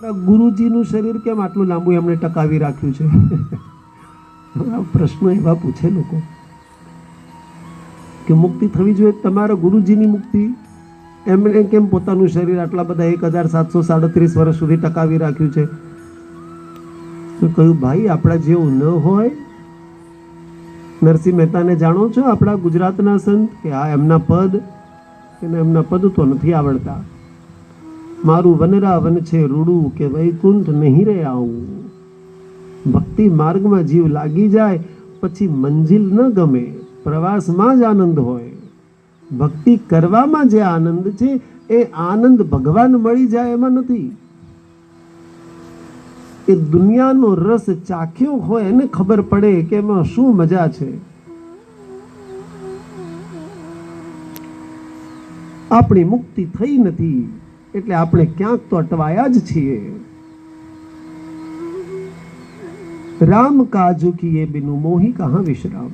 ગુરુજીનું શરીર કેમ આટલું લાંબુ એમણે ટકાવી રાખ્યું છે? પ્રશ્નો એવા પૂછે લોકો કે મુક્તિ થવી જોઈએ, તમારા ગુરુજીની મુક્તિ, એમણે કેમ પોતાનું શરીર આટલા બધા 1737 વર્ષ સુધી ટકાવી રાખ્યું છે? તો કહ્યું, ભાઈ આપણા જેવું ન હોય. નરસિંહ મહેતાને જાણો છો, આપણા ગુજરાતના સંત, કે આ એમના પદ, એમના પદ તો નથી આવડતા. મારું વનરાવન છે રૂડું, કે વૈકુંઠ નહીં રે આવું. ભક્તિ માર્ગમાં જીવ લાગી જાય પછી મંજિલ ન ગમે, પ્રવાસમાં જ આનંદ હોય. ભક્તિ કરવામાં જે આનંદ છે એ આનંદ ભગવાન મળી જાય એમાં નથી. એ દુનિયાનો રસ ચાખ્યો હોય એને ખબર પડે કે એમાં શું મજા છે. આપણી મુક્તિ થઈ નથી એટલે આપણે ક્યાંક તો અટવાયા જ છીએ. રામ કાજુ કિએ બિनु મોહી કહા વિશ્રામ.